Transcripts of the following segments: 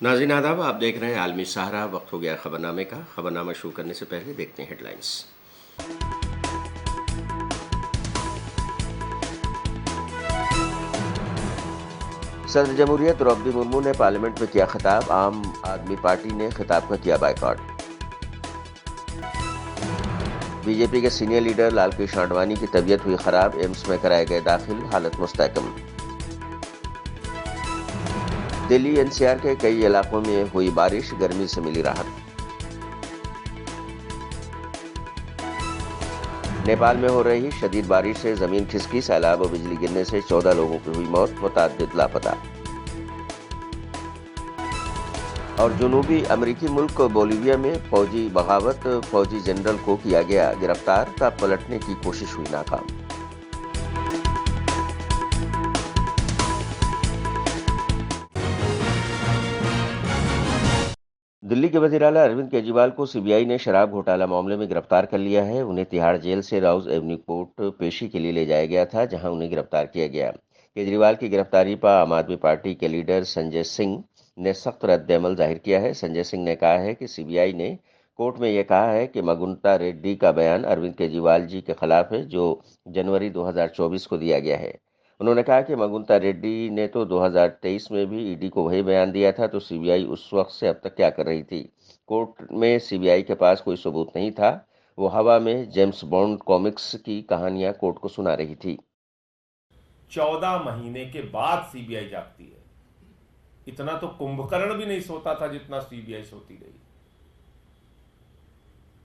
नाज़रीन आदाब, आप देख रहे हैं आलमी सहारा। वक्त हो गया खबरनामे का। खबरनामा शुरू करने से पहले देखते हैं हेडलाइंस। सदर जमहूरियत द्रौपदी मुर्मू ने पार्लियामेंट में किया खिताब। आम आदमी पार्टी ने खिताब का किया बायकॉट। बीजेपी के सीनियर लीडर लालकृष्ण आडवाणी की तबीयत हुई खराब, एम्स में कराए गए दाखिल, हालत मुस्तहकम। दिल्ली एनसीआर के कई इलाकों में हुई बारिश, गर्मी से मिली राहत। नेपाल में हो रही शदीद बारिश से जमीन खिसकी, सैलाब और बिजली गिरने से 14 लोगों की हुई मौत, मुतअद्दिद लापता। और जनूबी अमेरिकी मुल्क बोलीविया में फौजी बगावत, फौजी जनरल को किया गया गिरफ्तार, तब पलटने की कोशिश हुई नाकाम। दिल्ली के वज़ीर आला अरविंद केजरीवाल को सीबीआई ने शराब घोटाला मामले में गिरफ्तार कर लिया है। उन्हें तिहाड़ जेल से राउज एवेन्यू कोर्ट पेशी के लिए ले जाया गया था, जहां उन्हें गिरफ्तार किया गया। केजरीवाल की गिरफ्तारी पर आम आदमी पार्टी के लीडर संजय सिंह ने सख्त रद्द-ए-अमल जाहिर किया है। संजय सिंह ने कहा है कि सीबीआई ने कोर्ट में यह कहा है कि मगुंता रेड्डी का बयान अरविंद केजरीवाल जी के खिलाफ है, जो जनवरी 2024 को दिया गया है। उन्होंने कहा कि मगुंता रेड्डी ने तो 2023 में भी ईडी को वही बयान दिया था, तो सीबीआई उस वक्त से अब तक क्या कर रही थी। कोर्ट में सीबीआई के पास कोई सबूत नहीं था, वो हवा में जेम्स बॉन्ड कॉमिक्स की कहानियां कोर्ट को सुना रही थी। 14 महीने के बाद सीबीआई जागती है। इतना तो कुंभकर्ण भी नहीं सोता था जितना सीबीआई सोती रही।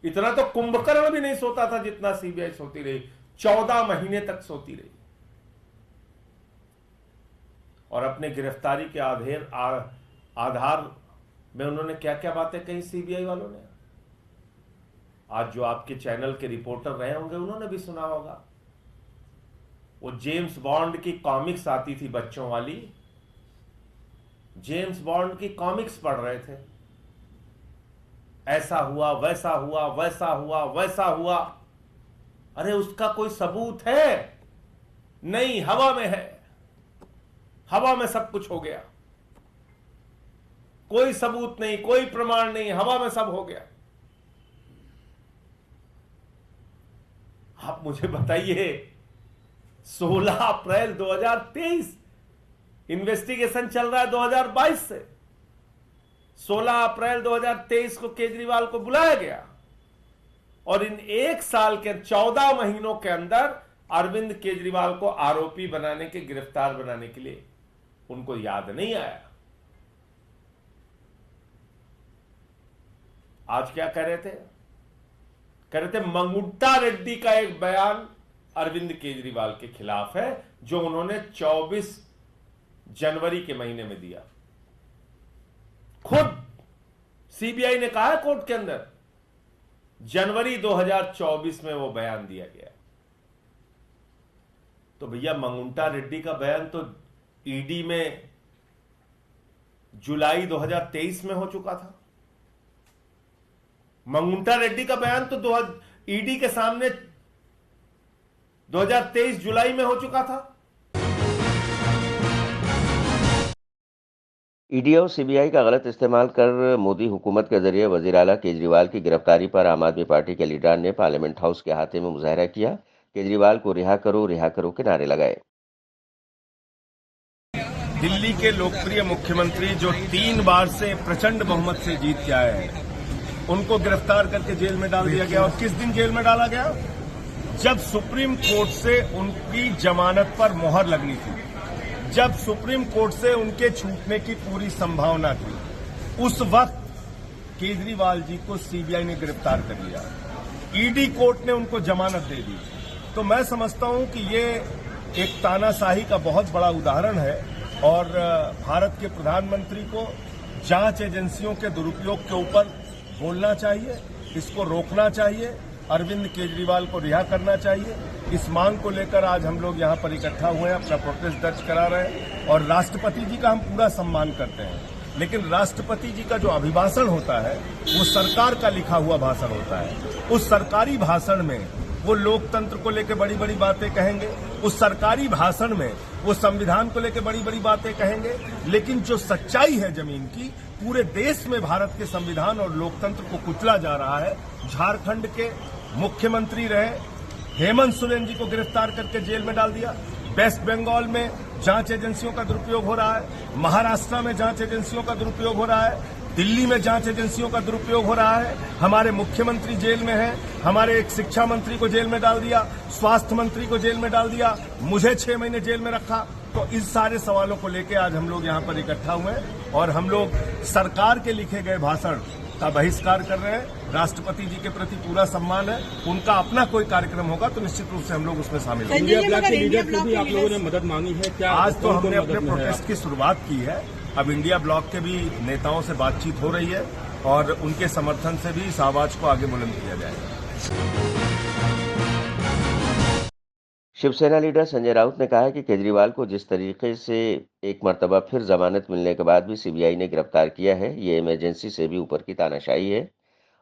इतना तो कुंभकर्ण भी नहीं सोता था जितना सीबीआई सोती रही। 14 महीने तक सोती रही। और अपने गिरफ्तारी के आधार में उन्होंने क्या क्या बातें कही सीबीआई वालों ने। आज जो आपके चैनल के रिपोर्टर रहे होंगे उन्होंने भी सुना होगा। वो जेम्स बॉन्ड की कॉमिक्स आती थी बच्चों वाली, जेम्स बॉन्ड की कॉमिक्स पढ़ रहे थे। ऐसा हुआ, वैसा हुआ, वैसा हुआ, वैसा हुआ। अरे उसका कोई सबूत है? नहीं, हवा में है। हवा में सब कुछ हो गया। कोई सबूत नहीं, कोई प्रमाण नहीं, हवा में सब हो गया। आप मुझे बताइए, 16 अप्रैल 2023 इन्वेस्टिगेशन चल रहा है 2022 से। 16 अप्रैल 2023 को केजरीवाल को बुलाया गया और इन एक साल के 14 महीनों के अंदर अरविंद केजरीवाल को आरोपी बनाने के, गिरफ्तार बनाने के लिए उनको याद नहीं आया। आज क्या कह रहे थे? कह रहे थे मंगुंटा रेड्डी का एक बयान अरविंद केजरीवाल के खिलाफ है, जो उन्होंने 24 जनवरी के महीने में दिया। खुद सीबीआई ने कहा है कोर्ट के अंदर, जनवरी 2024 में वो बयान दिया गया। तो भैया मंगुंटा रेड्डी का बयान तो ईडी में जुलाई 2023 में हो चुका था। मंगुंटा रेड्डी का बयान तो ईडी के सामने 2023 जुलाई में हो चुका था। ईडी और सीबीआई का गलत इस्तेमाल कर मोदी हुकूमत के जरिए वज़ीर आला केजरीवाल की गिरफ्तारी पर आम आदमी पार्टी के लीडर ने पार्लियामेंट हाउस के अहाते में मुजाहरा किया। केजरीवाल को रिहा करो के नारे लगाए। दिल्ली के लोकप्रिय मुख्यमंत्री जो 3 बार से प्रचंड बहुमत से जीत के आए हैं, उनको गिरफ्तार करके जेल में डाल दिया गया। और किस दिन जेल में डाला गया? जब सुप्रीम कोर्ट से उनकी जमानत पर मोहर लगनी थी, जब सुप्रीम कोर्ट से उनके छूटने की पूरी संभावना थी, उस वक्त केजरीवाल जी को सीबीआई ने गिरफ्तार कर लिया। ईडी कोर्ट ने उनको जमानत दे दी। तो मैं समझता हूं कि ये एक तानाशाही का बहुत बड़ा उदाहरण है और भारत के प्रधानमंत्री को जांच एजेंसियों के दुरुपयोग के ऊपर बोलना चाहिए, इसको रोकना चाहिए, अरविंद केजरीवाल को रिहा करना चाहिए। इस मांग को लेकर आज हम लोग यहां पर इकट्ठा हुए हैं, अपना प्रोटेस्ट दर्ज करा रहे हैं। और राष्ट्रपति जी का हम पूरा सम्मान करते हैं, लेकिन राष्ट्रपति जी का जो अभिभाषण होता है वो सरकार का लिखा हुआ भाषण होता है। उस सरकारी भाषण में वो लोकतंत्र को लेकर बड़ी बड़ी बातें कहेंगे। उस सरकारी भाषण में वो संविधान को लेकर बड़ी बड़ी बातें कहेंगे, लेकिन जो सच्चाई है जमीन की, पूरे देश में भारत के संविधान और लोकतंत्र को कुचला जा रहा है। झारखंड के मुख्यमंत्री रहे हेमंत सोरेन जी को गिरफ्तार करके जेल में डाल दिया। वेस्ट बंगाल में जांच एजेंसियों का दुरुपयोग हो रहा है, महाराष्ट्र में जांच एजेंसियों का दुरुपयोग हो रहा है, दिल्ली में जांच एजेंसियों का दुरुपयोग हो रहा है। हमारे मुख्यमंत्री जेल में हैं, हमारे एक शिक्षा मंत्री को जेल में डाल दिया, स्वास्थ्य मंत्री को जेल में डाल दिया, मुझे 6 महीने जेल में रखा। तो इस सारे सवालों को लेकर आज हम लोग यहाँ पर इकट्ठा हुए हैं और हम लोग सरकार के लिखे गए भाषण का बहिष्कार कर रहे हैं। राष्ट्रपति जी के प्रति पूरा सम्मान है, उनका अपना कोई कार्यक्रम होगा तो निश्चित रूप से हम लोग उसमें शामिल होंगे। इंडिया ब्लॉक के लीडर से भी आप लोगों ने मदद मांगी है क्या? आज तो हमने अपने प्रोटेस्ट की शुरुआत की है। अब इंडिया ब्लॉक के भी नेताओं से बातचीत हो रही है और उनके समर्थन से भी इस आवाज को आगे बुलंद किया जाएगा। शिवसेना लीडर संजय राउत ने कहा है कि केजरीवाल को जिस तरीके से एक मर्तबा फिर जमानत मिलने के बाद भी सीबीआई ने गिरफ्तार किया है, ये इमरजेंसी से भी ऊपर की तानाशाही है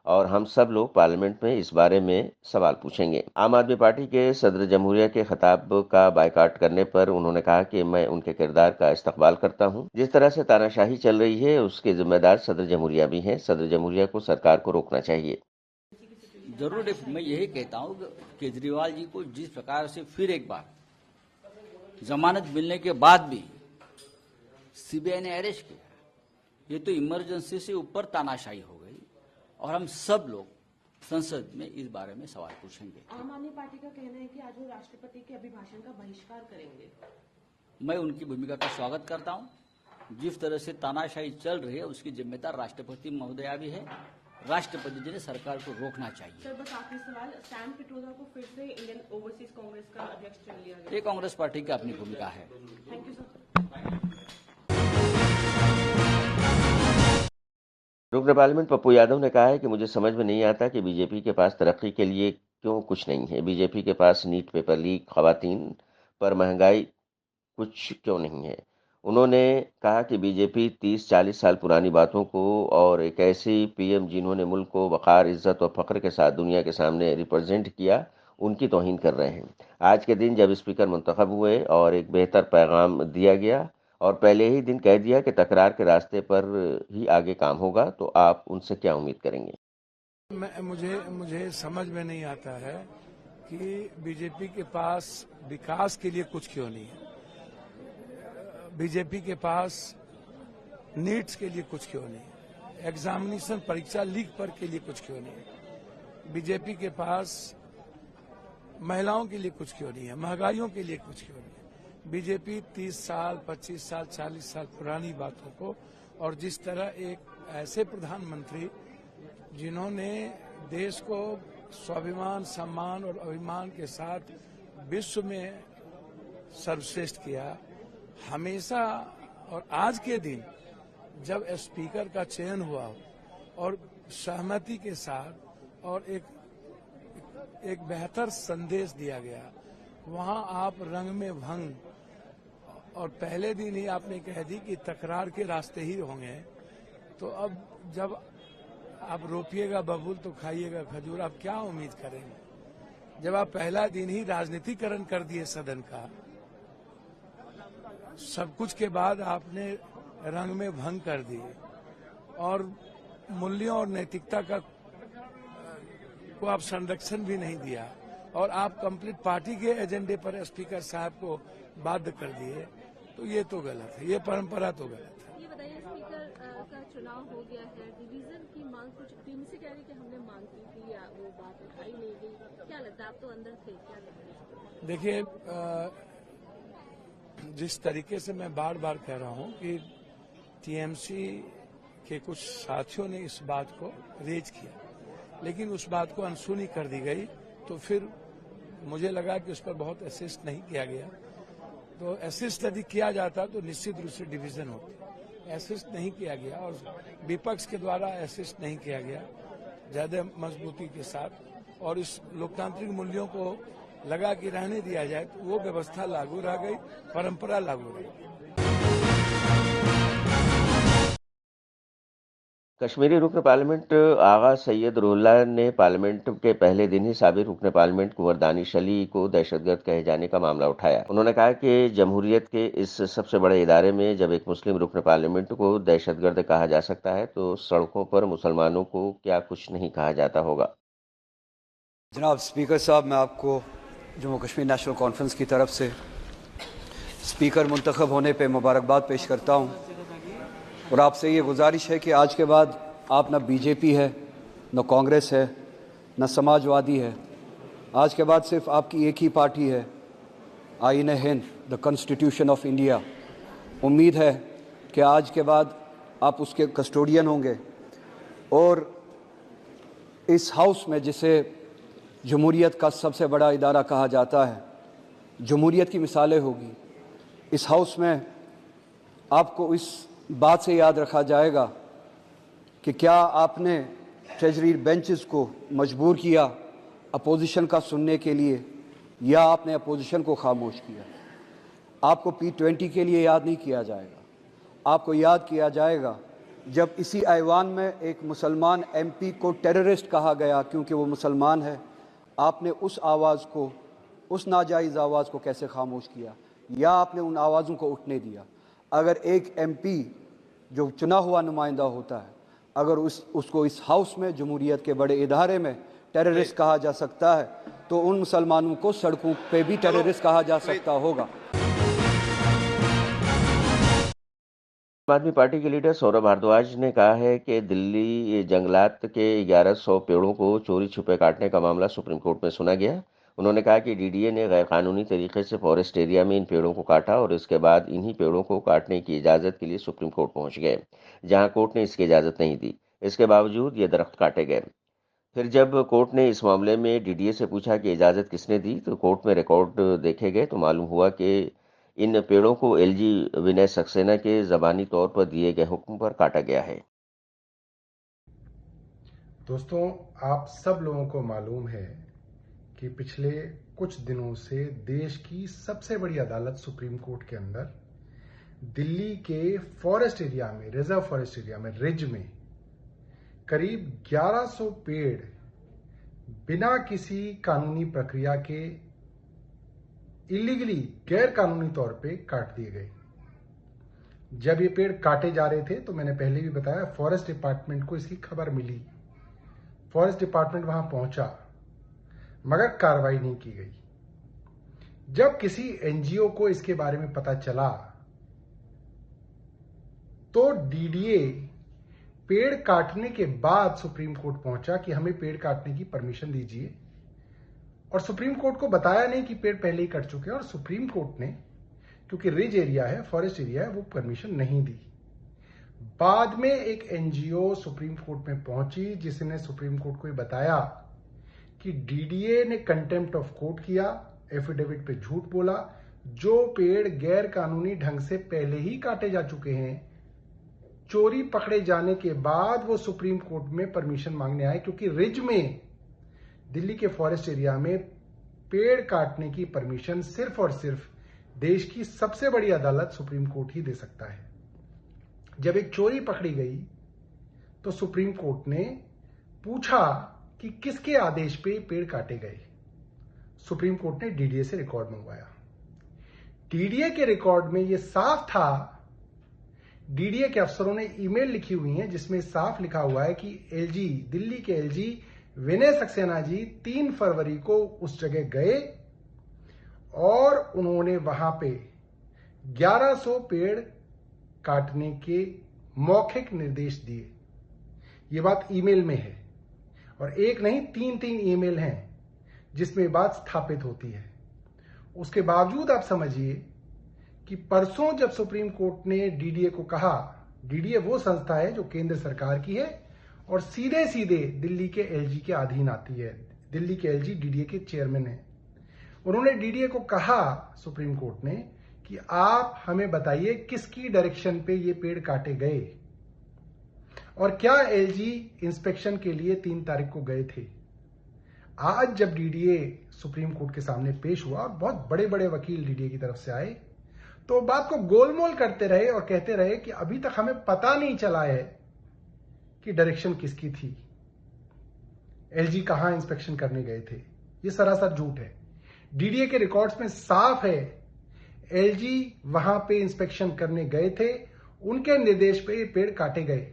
और हम सब लोग पार्लियामेंट में इस बारे में सवाल पूछेंगे। आम आदमी पार्टी के सदर जमहूरिया के खिताब का बायकॉट करने पर उन्होंने कहा कि मैं उनके किरदार का इस्तकबाल करता हूं। जिस तरह से तानाशाही चल रही है उसके जिम्मेदार सदर जमहूरिया भी हैं। सदर जमहूरिया को सरकार को रोकना चाहिए। जरूर मैं यही कहता हूं कि केजरीवाल जी को जिस प्रकार से फिर एक बार जमानत मिलने के बाद भी सीबीआई ने अरेस्ट किया, ये तो इमरजेंसी से ऊपर तानाशाही हो गई और हम सब लोग संसद में इस बारे में सवाल पूछेंगे। आम आदमी पार्टी का कहना है कि आज वो राष्ट्रपति के अभिभाषण का बहिष्कार करेंगे। मैं उनकी भूमिका का स्वागत करता हूं। जिस तरह से तानाशाही चल रही है उसकी जिम्मेदार राष्ट्रपति महोदया भी है। राष्ट्रपति जी ने सरकार को रोकना चाहिए। सर बस आखिरी सवाल, सैम पिट्रोदा को फिर से इंडियन ओवरसीज कांग्रेस का अध्यक्ष चुन लिया गया। ये कांग्रेस पार्टी की अपनी भूमिका है। Thank you sir. रुकन पार्लियामेंट पप्पू यादव ने कहा है कि मुझे समझ में नहीं आता कि बीजेपी के पास तरक्की के लिए क्यों कुछ नहीं है। बीजेपी के पास नीट पेपर लीक, खवातीन पर महंगाई कुछ क्यों नहीं है। उन्होंने कहा कि बीजेपी 30-40 साल पुरानी बातों को और एक ऐसी पीएम जिन्होंने मुल्क को वक़ार, इज्जत और फ़ख्र के साथ दुनिया के सामने रिप्रेजेंट किया, उनकी तौहीन कर रहे हैं। आज के दिन जब स्पीकर मुंतखब हुए और एक बेहतर पैगाम दिया गया और पहले ही दिन कह दिया कि तकरार के रास्ते पर ही आगे काम होगा, तो आप उनसे क्या उम्मीद करेंगे? मुझे समझ में नहीं आता है कि बीजेपी के पास विकास के लिए कुछ क्यों नहीं है। बीजेपी के पास नीट्स के लिए कुछ क्यों नहीं है। एग्जामिनेशन परीक्षा लीक पर के लिए कुछ क्यों नहीं है। बीजेपी के पास महिलाओं के लिए कुछ क्यों नहीं है। महंगाइयों के लिए कुछ क्यों नहीं है। बीजेपी 30 साल, 25 साल, 40 साल पुरानी बातों को और जिस तरह एक ऐसे प्रधानमंत्री जिन्होंने देश को स्वाभिमान, सम्मान और अभिमान के साथ विश्व में सर्वश्रेष्ठ किया, हमेशा और आज के दिन जब स्पीकर का चयन हुआ और सहमति के साथ और एक बेहतर संदेश दिया गया, वहां आप रंग में भंग और पहले दिन ही आपने कह दी कि तकरार के रास्ते ही होंगे। तो अब जब आप रोपिएगा बबूल तो खाइएगा खजूर, आप क्या उम्मीद करेंगे जब आप पहला दिन ही राजनीतिकरण कर दिए सदन का। सब कुछ के बाद आपने रंग में भंग कर दिए और मूल्यों और नैतिकता को आप संरक्षण भी नहीं दिया और आप कंप्लीट पार्टी के एजेंडे पर स्पीकर साहब को बाध्य कर दिए। तो ये तो गलत है, ये परंपरा तो गलत है। ये बताइए, स्पीकर का चुनाव हो गया है, डिवीजन की मांग कुछ टीम से कह रही कि हमने मांग की थी या वो बात उठाई नहीं गई, क्या लगता है? आप तो अंदर थे, क्या लगता है? देखिए, जिस तरीके से मैं बार बार कह रहा हूं कि टीएमसी के कुछ साथियों ने इस बात को रेज किया, लेकिन उस बात को अनसुनी कर दी गई, तो फिर मुझे लगा कि उस पर बहुत असिस्ट नहीं किया गया। तो असिस्ट यदि किया जाता तो निश्चित रूप से डिवीजन होती। असिस्ट नहीं किया गया और विपक्ष के द्वारा असिस्ट नहीं किया गया ज्यादा मजबूती के साथ, और इस लोकतांत्रिक मूल्यों को लगा कि रहने दिया जाए, तो वो व्यवस्था लागू रह गई, परंपरा लागू रह गई। कश्मीरी रुकन पार्लियामेंट आगा सैयद रुल्ला ने पार्लियामेंट के पहले दिन ही साबिक रुकन पार्लियामेंट कुंवर दानिश अली को दहशतगर्द कहे जाने का मामला उठाया। उन्होंने कहा कि जमहूरियत के इस सबसे बड़े इदारे में जब एक मुस्लिम रुकन पार्लियामेंट को दहशतगर्द कहा जा सकता है तो सड़कों पर मुसलमानों को क्या कुछ नहीं कहा जाता होगा। जनाब स्पीकर साहब, मैं आपको जम्मू कश्मीर नेशनल कॉन्फ्रेंस की तरफ से स्पीकर मुंतखब होने पे मुबारकबाद पेश करता हूँ और आपसे ये गुजारिश है कि आज के बाद आप न बीजेपी है, न कांग्रेस है, न समाजवादी है। आज के बाद सिर्फ आपकी एक ही पार्टी है, आईन Hind, the constitution of India. उम्मीद है कि आज के बाद आप उसके कस्टोडियन होंगे और इस हाउस में, जिसे जमहूरियत का सबसे बड़ा इदारा कहा जाता है, जमहूरियत की मिसालें होगी। इस हाउस में आपको इस बात से याद रखा जाएगा कि क्या आपने ट्रेजरी बेंचेस को मजबूर किया अपोजिशन का सुनने के लिए, या आपने अपोजिशन को खामोश किया। आपको P20 के लिए याद नहीं किया जाएगा, आपको याद किया जाएगा जब इसी ऐवान में एक मुसलमान MP को टेररिस्ट कहा गया क्योंकि वो मुसलमान है। आपने उस आवाज़ को, उस नाजायज़ आवाज़ को कैसे खामोश किया, या आपने उन आवाज़ों को उठने दिया। अगर एक MP जो चुना हुआ नुमाइंदा होता है, अगर उसको इस हाउस में जमहूरियत के बड़े इदारे में टेररिस्ट कहा जा सकता है, तो उन मुसलमानों को सड़कों पे भी टेररिस्ट कहा जा सकता होगा। आम आदमी पार्टी के लीडर सौरभ भारद्वाज ने कहा है कि दिल्ली जंगलात के 1100 पेड़ों को चोरी छुपे काटने का मामला सुप्रीम कोर्ट में सुना गया। उन्होंने कहा कि DDA ने गैरकानूनी तरीके से फॉरेस्ट एरिया में इन पेड़ों को काटा और इसके बाद इन्हीं पेड़ों को काटने की इजाज़त के लिए सुप्रीम कोर्ट पहुंच गए, जहां कोर्ट ने इसकी इजाज़त नहीं दी। इसके बावजूद ये दरख्त काटे गए। फिर जब कोर्ट ने इस मामले में DDA से पूछा कि इजाज़त किसने दी, तो कोर्ट में रिकॉर्ड देखे गए तो मालूम हुआ कि इन पेड़ों को LG विनय सक्सेना के ज़बानी तौर पर दिए गए हुक्म पर काटा गया है। दोस्तों, आप सब लोगों को मालूम है कि पिछले कुछ दिनों से देश की सबसे बड़ी अदालत सुप्रीम कोर्ट के अंदर दिल्ली के फॉरेस्ट एरिया में, रिजर्व फॉरेस्ट एरिया में, रिज में करीब 1100 पेड़ बिना किसी कानूनी प्रक्रिया के इलीगली, गैर कानूनी तौर पे काट दिए गए। जब ये पेड़ काटे जा रहे थे तो मैंने पहले भी बताया, फॉरेस्ट डिपार्टमेंट को इसकी खबर मिली, फॉरेस्ट डिपार्टमेंट वहां पहुंचा, मगर कार्रवाई नहीं की गई। जब किसी NGO को इसके बारे में पता चला तो DDA पेड़ काटने के बाद सुप्रीम कोर्ट पहुंचा कि हमें पेड़ काटने की परमिशन दीजिए, और सुप्रीम कोर्ट को बताया नहीं कि पेड़ पहले ही कट चुके हैं, और सुप्रीम कोर्ट ने, क्योंकि रिज एरिया है, फॉरेस्ट एरिया है, वो परमिशन नहीं दी। बाद में एक NGO सुप्रीम कोर्ट में पहुंची जिसने सुप्रीम कोर्ट को बताया कि DDA ने कंटेम्प्ट ऑफ कोर्ट किया, एफिडेविट पे झूठ बोला, जो पेड़ गैर कानूनी ढंग से पहले ही काटे जा चुके हैं, चोरी पकड़े जाने के बाद वो सुप्रीम कोर्ट में परमिशन मांगने आए, क्योंकि रिज में, दिल्ली के फॉरेस्ट एरिया में पेड़ काटने की परमिशन सिर्फ और सिर्फ देश की सबसे बड़ी अदालत सुप्रीम कोर्ट ही दे सकता है। जब एक चोरी पकड़ी गई तो सुप्रीम कोर्ट ने पूछा कि किसके आदेश पे पेड़ काटे गए। सुप्रीम कोर्ट ने DDA से रिकॉर्ड मंगवाया। DDA के रिकॉर्ड में यह साफ था, DDA के अफसरों ने ईमेल लिखी हुई है जिसमें साफ लिखा हुआ है कि LG, दिल्ली के LG विनय सक्सेना जी 3 फरवरी को उस जगह गए और उन्होंने वहां पे 1100 पेड़ काटने के मौखिक निर्देश दिए। ये बात ईमेल में है, और एक नहीं 3 ईमेल हैं जिसमें बात स्थापित होती है। उसके बावजूद आप समझिए कि परसों जब सुप्रीम कोर्ट ने DDA को कहा, DDA वो संस्था है जो केंद्र सरकार की है और सीधे सीधे दिल्ली के LG के अधीन आती है, दिल्ली के LG DDA के चेयरमैन है। उन्होंने DDA को कहा, सुप्रीम कोर्ट ने, कि आप हमें बताइए किसकी डायरेक्शन पे ये पेड़ काटे गए और क्या LG इंस्पेक्शन के लिए 3 तारीख को गए थे। आज जब DDA सुप्रीम कोर्ट के सामने पेश हुआ, बहुत बड़े बड़े वकील DDA की तरफ से आए, तो बात को गोलमोल करते रहे और कहते रहे कि अभी तक हमें पता नहीं चला है कि डायरेक्शन किसकी थी, एलजी कहां इंस्पेक्शन करने गए थे, ये सरासर झूठ है। डीडीए के रिकॉर्ड्स में साफ है एलजी वहां पे इंस्पेक्शन करने गए थे, उनके निर्देश पे ये पेड़ काटे गए।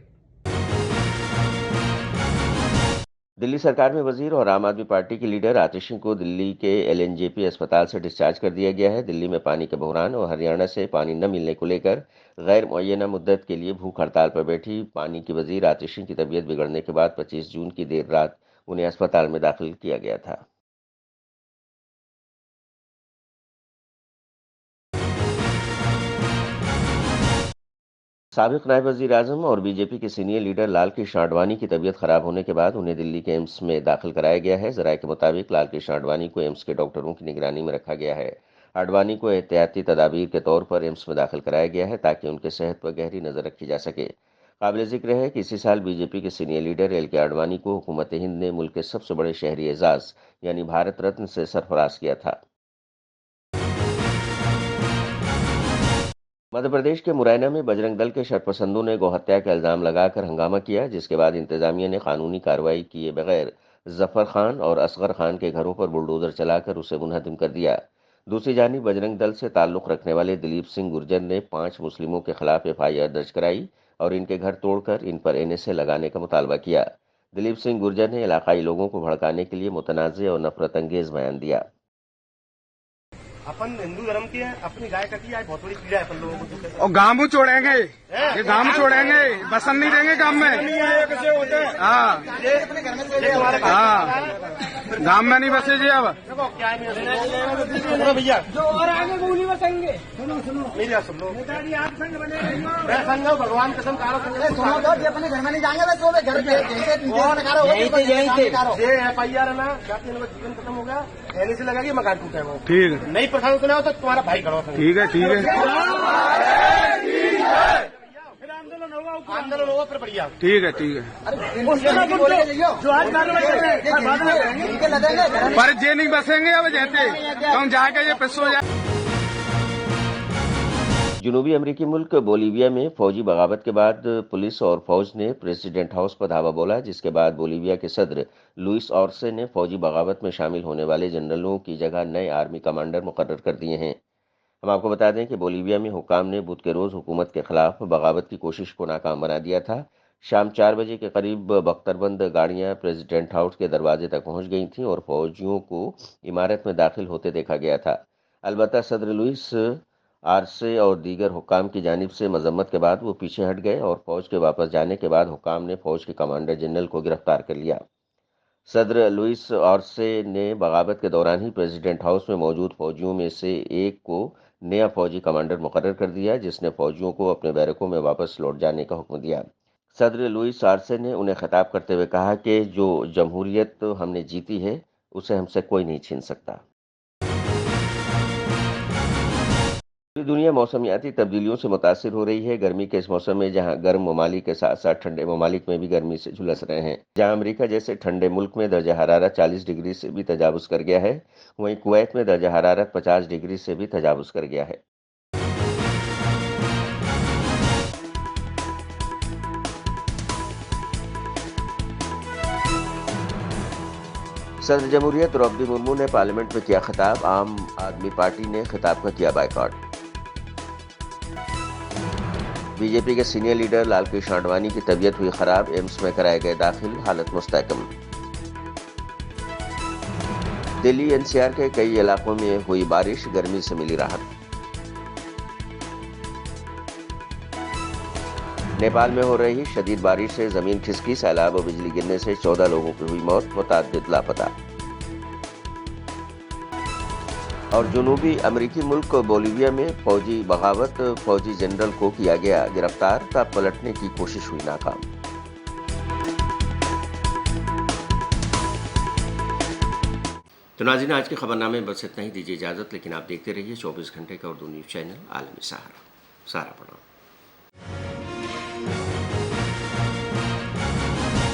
दिल्ली सरकार में वजीर और आम आदमी पार्टी के लीडर आतिश सिंह को दिल्ली के एलएनजेपी अस्पताल से डिस्चार्ज कर दिया गया है। दिल्ली में पानी के बहरान और हरियाणा से पानी न मिलने को लेकर गैर मुअय्यना मुद्दत के लिए भूख हड़ताल पर बैठी पानी की वजीर आतिश सिंह की तबीयत बिगड़ने के बाद 25 जून की देर रात उन्हें अस्पताल में दाखिल किया गया था। साबिक नायब वजीर आजम और बीजेपी के सीनियर लीडर लाल कृष्ण आडवाणी की तबीयत खराब होने के बाद उन्हें दिल्ली के एम्स में दाखिल कराया गया है। जराये के मुताबिक लाल कृष्ण आडवाणी को एम्स के डॉक्टरों की निगरानी में रखा गया है। आडवाणी को एहतियाती तदाबीर के तौर पर एम्स में दाखिल कराया गया है ताकि उनके सेहत पर गहरी नजर रखी जा सके। काबिल जिक्र है कि इसी साल बीजेपी के सीनियर लीडर एल.के. आडवाणी को हुकूमत हिंद ने मुल्क के सबसे बड़े शहरी एजाज यानी भारत रत्न से सरफराज किया था। मध्य प्रदेश के मुरैना में बजरंग दल के शरपसंदों ने गौहत्या का इल्जाम लगाकर हंगामा किया, जिसके बाद इंतजामिया ने कानूनी कार्रवाई किए बगैर जफर खान और असगर खान के घरों पर बुलडोजर चलाकर उसे मुनहदम कर दिया। दूसरी जानिब बजरंग दल से ताल्लुक रखने वाले दिलीप सिंह गुर्जर ने 5 मुस्लिमों के खिलाफ एफआईआर दर्ज कराई और इनके घर तोड़कर इन पर एनएसए लगाने का मुतालबा किया। दिलीप सिंह गुर्जर ने इलाकाई लोगों को भड़काने के लिए मुतनाज़ और नफरत अंगेज बयान दिया। अपन हिंदू धर्म की है, अपनी गाय कटी है, बहुत बड़ी पीड़ा है अपन लोगों को। और गांव छोड़ेंगे, ये गांव छोड़ेंगे, बसन नहीं देंगे गांव में। हाँ गांव में नहीं बसे जी। अब भैया जो और आगे वो नहीं बसेंगे। मेरी बात सुन लो, मैं संग भगवान कसम कारो अपने घर में नहीं जाएंगे, ये एफआईआर है ना, जाति जीवन खत्म हो गया, एनएसए लगाइए, मकान टूटा है वो। ठीक है, नहीं प्रशासन सुना हो तो तुम्हारा भाई खड़ा हो। ठीक है ठीक है, फिर आंदोलन होगा फिर बढ़िया। ठीक है ठीक है, पर जे नहीं बसेंगे अब जैसे हम जाके ये पिसो जाए। जनूबी अमेरिकी मुल्क बोलीविया में फौजी बगावत के बाद पुलिस और फौज ने प्रेसिडेंट हाउस पर धावा बोला, जिसके बाद बोलीविया के सदर लुइस ऑर्से ने फौजी बगावत में शामिल होने वाले जनरलों की जगह नए आर्मी कमांडर मुकर्रर कर दिए हैं। हम आपको बता दें कि बोलीविया में हुकाम ने बुध के रोज़ हुकूमत के खिलाफ बगावत की कोशिश को नाकाम बना दिया था। शाम 4 बजे के करीब बख्तरबंद गाड़ियां प्रेसिडेंट हाउस के दरवाजे तक पहुंच गई थीं और फौजियों को इमारत में दाखिल होते देखा गया था। अलबत्ता सदर लुइस आरसे और दीगर हुकाम की जानिब से मजम्मत के बाद वो पीछे हट गए और फौज के वापस जाने के बाद हुकाम ने फौज के कमांडर जनरल को गिरफ्तार कर लिया। सदर लुइस आरसे ने बगावत के दौरान ही प्रेसिडेंट हाउस में मौजूद फौजियों में से एक को नया फौजी कमांडर मुकर्रर कर दिया, जिसने फौजियों को अपने बैरकों में वापस लौट जाने का हुक्म दिया। सदर लुइस आरसे ने उन्हें खिताब करते हुए कहा कि जो जमहूरियत हमने जीती है उसे हमसे कोई नहीं छीन सकता। दुनिया मौसमियाती तब्दीलियों से मुतासिर हो रही है। गर्मी के इस मौसम में जहां गर्म ममालिक के साथ साथ ठंडे ममालिक में भी गर्मी से झुलस रहे हैं। जहां अमेरिका जैसे ठंडे मुल्क में दर्जा हरारत 40 डिग्री से भी तजावुज कर गया है, वहीं कुवैत में दर्जा हरारत 50 डिग्री से भी तजावुज कर गया है। सदर जमहूरियत द्रौपदी मुर्मू ने पार्लियामेंट में किया खिताब, आम आदमी पार्टी ने खिताब का किया बायकॉट। बीजेपी के सीनियर लीडर लाल कृष्ण आडवाणी की तबीयत हुई खराब, एम्स में कराए गए दाखिल, हालत मुस्तहकम। दिल्ली एनसीआर के कई इलाकों में हुई बारिश, गर्मी से मिली राहत। नेपाल में हो रही शदीद बारिश से जमीन खिसकी, सैलाब और बिजली गिरने से 14 लोगों की हुई मौत, मुतअद्दिद लापता। और जनूबी अमेरिकी मुल्क बोलीविया में फौजी बगावत, फौजी जनरल को किया गया गिरफ्तार, तब पलटने की कोशिश हुई नाकाम। तो नाज़रीन, आज के खबरनामे बस इतना ही, दीजिए इजाज़त, लेकिन आप देखते रहिए 24 घंटे का उर्दू न्यूज़ चैनल आलमी सहारा। सहारा प्रणाम।